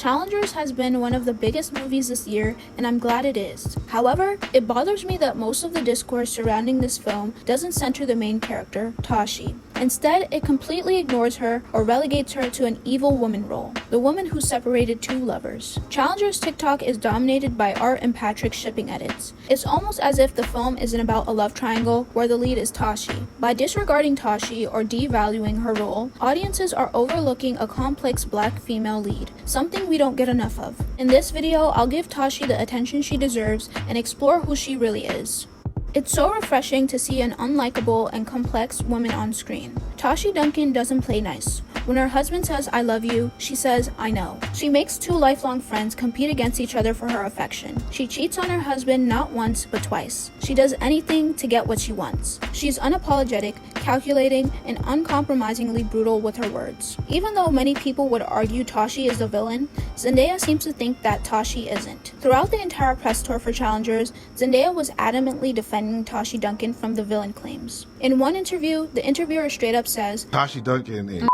Challengers has been one of the biggest movies this year, and I'm glad it is. However, it bothers me that most of the discourse surrounding this film doesn't center the main character, Tashi. Instead, it completely ignores her or relegates her to an evil woman role, the woman who separated two lovers. Challengers TikTok is dominated by Art and Patrick's shipping edits. It's almost as if the film isn't about a love triangle where the lead is Tashi. By disregarding Tashi or devaluing her role, audiences are overlooking a complex black female lead, something we don't get enough of. In this video, I'll give Tashi the attention she deserves and explore who she really is. It's so refreshing to see an unlikable and complex woman on screen. Tashi Duncan doesn't play nice. When her husband says, "I love you," she says, "I know." She makes two lifelong friends compete against each other for her affection. She cheats on her husband not once, but twice. She does anything to get what she wants. She's unapologetic, calculating, and uncompromisingly brutal with her words. Even though many people would argue Tashi is the villain, Zendaya seems to think that Tashi isn't. Throughout the entire press tour for Challengers, Zendaya was adamantly defending Tashi Duncan from the villain claims. In one interview, the interviewer straight up says, Tashi Duncan is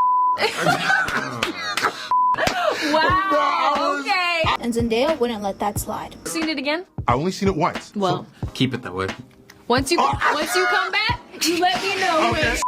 Wow, okay. and Zendaya wouldn't let that slide. Seen it again? I only seen it once. Well, Keep it that way. once you come back, you let me know. Okay. Okay.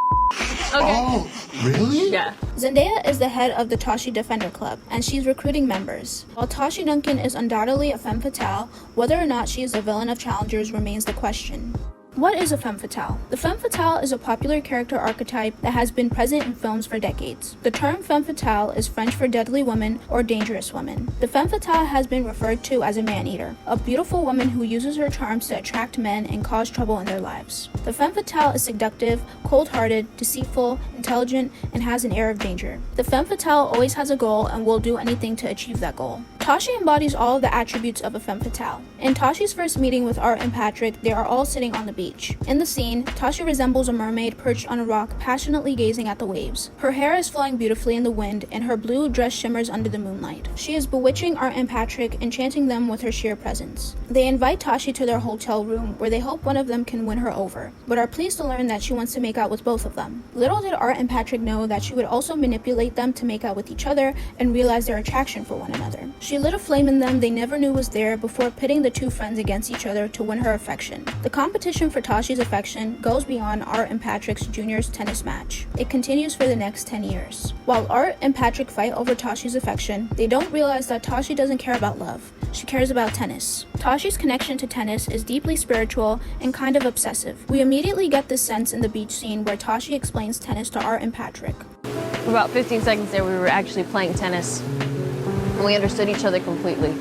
Oh, really? Yeah. Zendaya is the head of the Tashi Defender Club, and she's recruiting members. While Tashi Duncan is undoubtedly a femme fatale, whether or not she is the villain of Challengers remains the question. What is a femme fatale? The femme fatale is a popular character archetype that has been present in films for decades. The term femme fatale is French for deadly woman or dangerous woman. The femme fatale has been referred to as a man-eater, a beautiful woman who uses her charms to attract men and cause trouble in their lives. The femme fatale is seductive, cold-hearted, deceitful, intelligent, and has an air of danger. The femme fatale always has a goal and will do anything to achieve that goal. Tashi embodies all of the attributes of a femme fatale. In Tashi's first meeting with Art and Patrick, they are all sitting on the beach. In the scene, Tashi resembles a mermaid perched on a rock, passionately gazing at the waves. Her hair is flowing beautifully in the wind, and her blue dress shimmers under the moonlight. She is bewitching Art and Patrick, enchanting them with her sheer presence. They invite Tashi to their hotel room, where they hope one of them can win her over, but are pleased to learn that she wants to make out with both of them. Little did Art and Patrick know that she would also manipulate them to make out with each other and realize their attraction for one another. She lit a flame in them they never knew was there before pitting the two friends against each other to win her affection. The competition for Tashi's affection goes beyond Art and Patrick's juniors tennis match. It continues for the next 10 years. While Art and Patrick fight over Tashi's affection, they don't realize that Tashi doesn't care about love. She cares about tennis. Tashi's connection to tennis is deeply spiritual and kind of obsessive. We immediately get this sense in the beach scene where Tashi explains tennis to Art and Patrick. For about 15 seconds there, we were actually playing tennis. And we understood each other completely.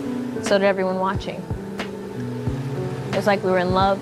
So did everyone watching. It was like we were in love.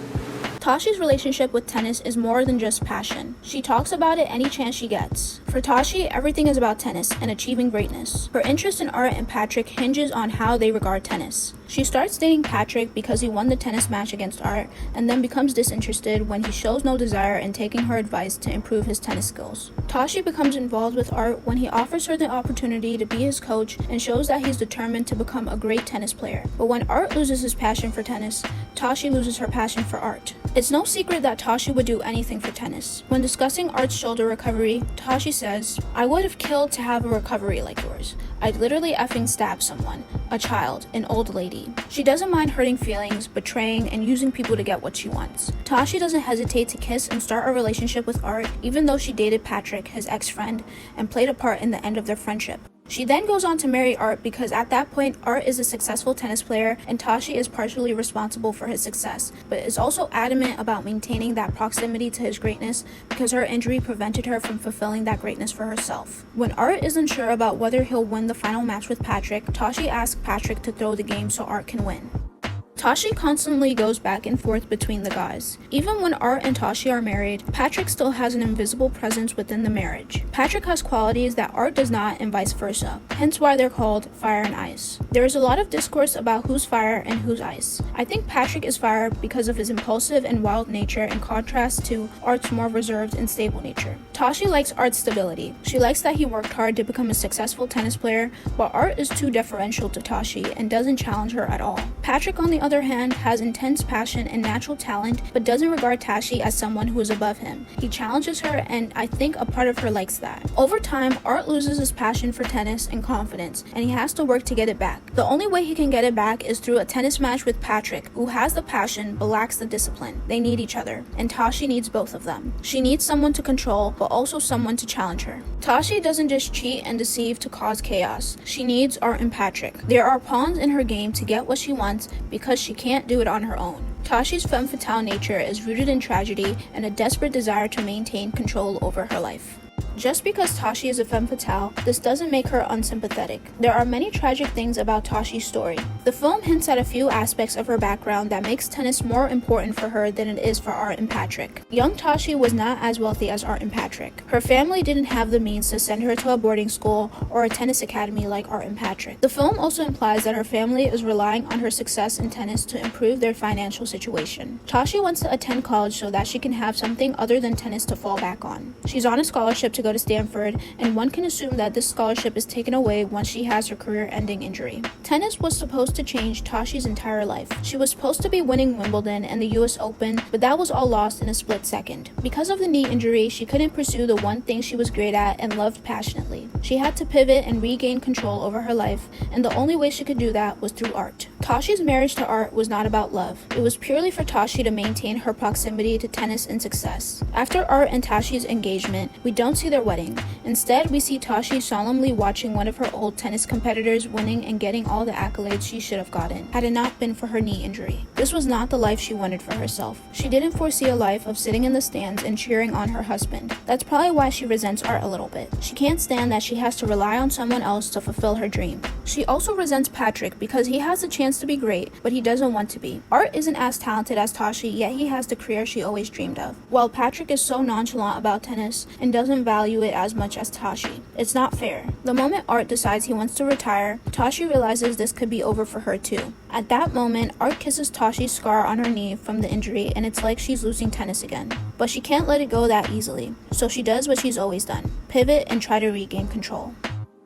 Tashi's relationship with tennis is more than just passion. She talks about it any chance she gets. For Tashi, everything is about tennis and achieving greatness. Her interest in Art and Patrick hinges on how they regard tennis. She starts dating Patrick because he won the tennis match against Art, and then becomes disinterested when he shows no desire in taking her advice to improve his tennis skills. Tashi becomes involved with Art when he offers her the opportunity to be his coach and shows that he's determined to become a great tennis player. But when Art loses his passion for tennis, Tashi loses her passion for Art. It's no secret that Tashi would do anything for tennis. When discussing Art's shoulder recovery, Tashi says, "I would have killed to have a recovery like yours. I'd literally effing stab someone, a child, an old lady." She doesn't mind hurting feelings, betraying, and using people to get what she wants. Tashi doesn't hesitate to kiss and start a relationship with Art, even though she dated Patrick, his ex-friend, and played a part in the end of their friendship. She then goes on to marry Art because at that point, Art is a successful tennis player and Tashi is partially responsible for his success, but is also adamant about maintaining that proximity to his greatness because her injury prevented her from fulfilling that greatness for herself. When Art isn't sure about whether he'll win the final match with Patrick, Tashi asks Patrick to throw the game so Art can win. Tashi constantly goes back and forth between the guys. Even when Art and Tashi are married, Patrick still has an invisible presence within the marriage. Patrick has qualities that Art does not and vice versa, hence why they're called fire and ice. There is a lot of discourse about who's fire and who's ice. I think Patrick is fire because of his impulsive and wild nature in contrast to Art's more reserved and stable nature. Tashi likes Art's stability. She likes that he worked hard to become a successful tennis player, while Art is too deferential to Tashi and doesn't challenge her at all. Patrick, on the other hand, has intense passion and natural talent, but doesn't regard Tashi as someone who is above him. He challenges her, and I think a part of her likes that. Over time, Art loses his passion for tennis and confidence, and he has to work to get it back. The only way he can get it back is through a tennis match with Patrick, who has the passion but lacks the discipline. They need each other, and Tashi needs both of them. She needs someone to control, but also someone to challenge her. Tashi doesn't just cheat and deceive to cause chaos. She needs Art and Patrick. There are pawns in her game to get what she wants because she can't do it on her own. Tashi's femme fatale nature is rooted in tragedy and a desperate desire to maintain control over her life. Just because Tashi is a femme fatale, this doesn't make her unsympathetic. There are many tragic things about Tashi's story. The film hints at a few aspects of her background that makes tennis more important for her than it is for Art and Patrick. Young Tashi was not as wealthy as Art and Patrick. Her family didn't have the means to send her to a boarding school or a tennis academy like Art and Patrick. The film also implies that her family is relying on her success in tennis to improve their financial situation. Tashi wants to attend college so that she can have something other than tennis to fall back on. She's on a scholarship to go to Stanford, and one can assume that this scholarship is taken away once she has her career-ending injury. Tennis was supposed to change Tashi's entire life. She was supposed to be winning Wimbledon and the US Open, but that was all lost in a split second. Because of the knee injury, she couldn't pursue the one thing she was great at and loved passionately. She had to pivot and regain control over her life, and the only way she could do that was through art. Tashi's marriage to Art was not about love. It was purely for Tashi to maintain her proximity to tennis and success. After Art and Tashi's engagement, we don't see their wedding. Instead, we see Tashi solemnly watching one of her old tennis competitors winning and getting all the accolades she should have gotten, had it not been for her knee injury. This was not the life she wanted for herself. She didn't foresee a life of sitting in the stands and cheering on her husband. That's probably why she resents Art a little bit. She can't stand that she has to rely on someone else to fulfill her dream. She also resents Patrick because he has the chance to be great, but he doesn't want to be. Art isn't as talented as Tashi, yet he has the career she always dreamed of, while Patrick is so nonchalant about tennis and doesn't value it as much as Tashi. It's not fair. The moment Art decides he wants to retire, Tashi realizes this could be over for her too. At that moment, Art kisses Tashi's scar on her knee from the injury, and it's like she's losing tennis again. But she can't let it go that easily, so she does what she's always done: pivot and try to regain control.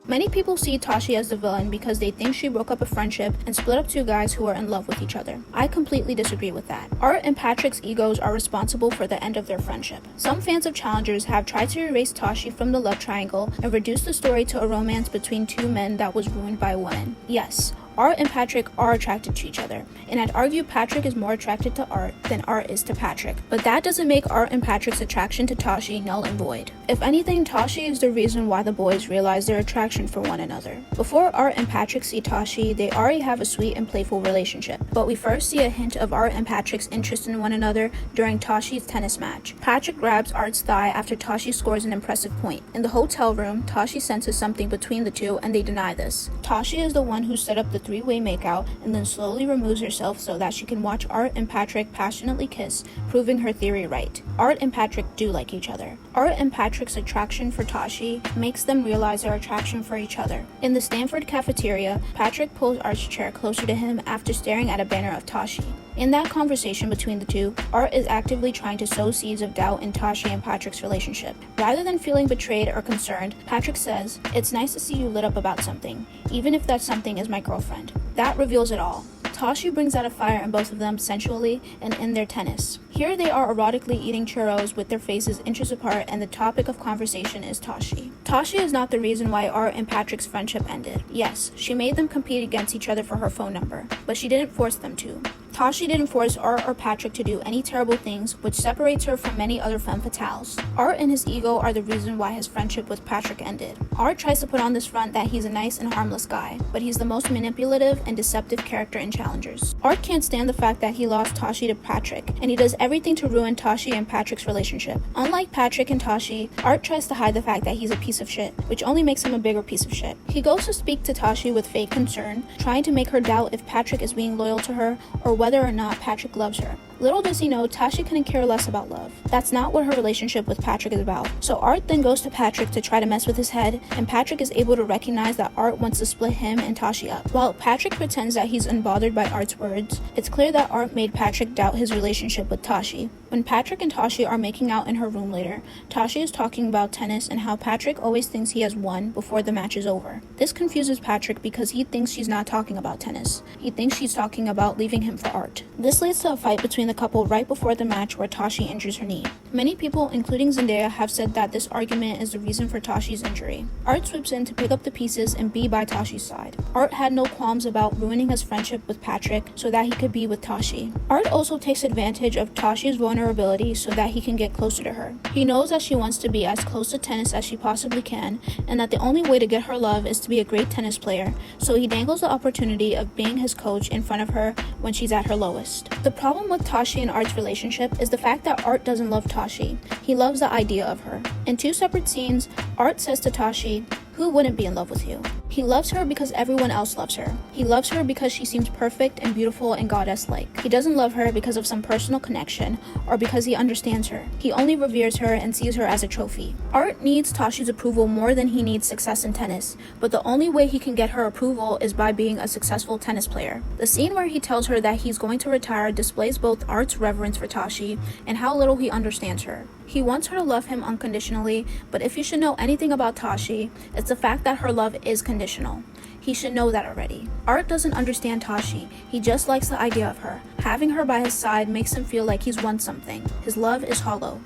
Many people see Tashi as the villain because they think she broke up a friendship and split up two guys who are in love with each other. I completely disagree with that. Art and Patrick's egos are responsible for the end of their friendship. Some fans of Challengers have tried to erase Tashi from the love triangle and reduce the story to a romance between two men that was ruined by a woman. Yes, Art and Patrick are attracted to each other, and I'd argue Patrick is more attracted to Art than Art is to Patrick. But that doesn't make Art and Patrick's attraction to Tashi null and void. If anything, Tashi is the reason why the boys realize their attraction for one another. Before Art and Patrick see Tashi, they already have a sweet and playful relationship. But we first see a hint of Art and Patrick's interest in one another during Tashi's tennis match. Patrick grabs Art's thigh after Tashi scores an impressive point. In the hotel room, Tashi senses something between the two, and they deny this. Tashi is the one who set up the three-way makeout and then slowly removes herself so that she can watch Art and Patrick passionately kiss, proving her theory right. Art and Patrick do like each other. Art and Patrick's attraction for Tashi makes them realize their attraction for each other. In the Stanford cafeteria, Patrick pulls Art's chair closer to him after staring at a banner of Tashi. In that conversation between the two, Art is actively trying to sow seeds of doubt in Tashi and Patrick's relationship. Rather than feeling betrayed or concerned, Patrick says, "It's nice to see you lit up about something, even if that something is my girlfriend." That reveals it all. Tashi brings out a fire in both of them sensually and in their tennis. Here they are erotically eating churros with their faces inches apart, and the topic of conversation is Tashi. Tashi is not the reason why Art and Patrick's friendship ended. Yes, she made them compete against each other for her phone number, but she didn't force them to. Tashi didn't force Art or Patrick to do any terrible things, which separates her from many other femme fatales. Art and his ego are the reason why his friendship with Patrick ended. Art tries to put on this front that he's a nice and harmless guy, but he's the most manipulative and deceptive character in Challengers. Art can't stand the fact that he lost Tashi to Patrick, and he does everything to ruin Tashi and Patrick's relationship. Unlike Patrick and Tashi, Art tries to hide the fact that he's a piece of shit, which only makes him a bigger piece of shit. He goes to speak to Tashi with fake concern, trying to make her doubt if Patrick is being loyal to her or whether or not Patrick loves her. Little does he know, Tashi couldn't care less about love. That's not what her relationship with Patrick is about. So Art then goes to Patrick to try to mess with his head, and Patrick is able to recognize that Art wants to split him and Tashi up. While Patrick pretends that he's unbothered by Art's words, it's clear that Art made Patrick doubt his relationship with Tashi. When Patrick and Tashi are making out in her room later, Tashi is talking about tennis and how Patrick always thinks he has won before the match is over. This confuses Patrick because he thinks she's not talking about tennis. He thinks she's talking about leaving him for Art. This leads to a fight between the couple right before the match where Tashi injures her knee. Many people, including Zendaya, have said that this argument is the reason for Tashi's injury. Art swoops in to pick up the pieces and be by Tashi's side. Art had no qualms about ruining his friendship with Patrick so that he could be with Tashi. Art also takes advantage of Tashi's vulnerability so that he can get closer to her. He knows that she wants to be as close to tennis as she possibly can, and that the only way to get her love is to be a great tennis player, so he dangles the opportunity of being his coach in front of her when she's at her lowest. The problem with Tashi and Art's relationship is the fact that Art doesn't love Tashi. He loves the idea of her. In 2 separate scenes, Art says to Tashi, "Who wouldn't be in love with you?" He loves her because everyone else loves her. He loves her because she seems perfect and beautiful and goddess-like. He doesn't love her because of some personal connection or because he understands her. He only reveres her and sees her as a trophy. Art needs Tashi's approval more than he needs success in tennis, but the only way he can get her approval is by being a successful tennis player. The scene where he tells her that he's going to retire displays both Art's reverence for Tashi and how little he understands her. He wants her to love him unconditionally, but if you should know anything about Tashi, it's the fact that her love is conditional. He should know that already. Art doesn't understand Tashi. He just likes the idea of her. Having her by his side makes him feel like he's won something. His love is hollow.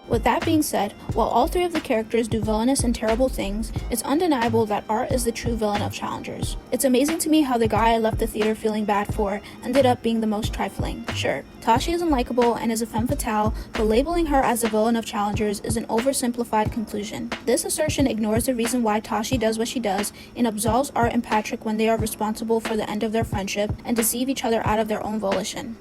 With that being said, while all 3 of the characters do villainous and terrible things, it's undeniable that Art is the true villain of Challengers. It's amazing to me how the guy I left the theater feeling bad for ended up being the most trifling. Sure, Tashi is unlikable and is a femme fatale, but labeling her as the villain of Challengers is an oversimplified conclusion. This assertion ignores the reason why Tashi does what she does and absolves Art and Patrick when they are responsible for the end of their friendship and deceive each other out of their own volition.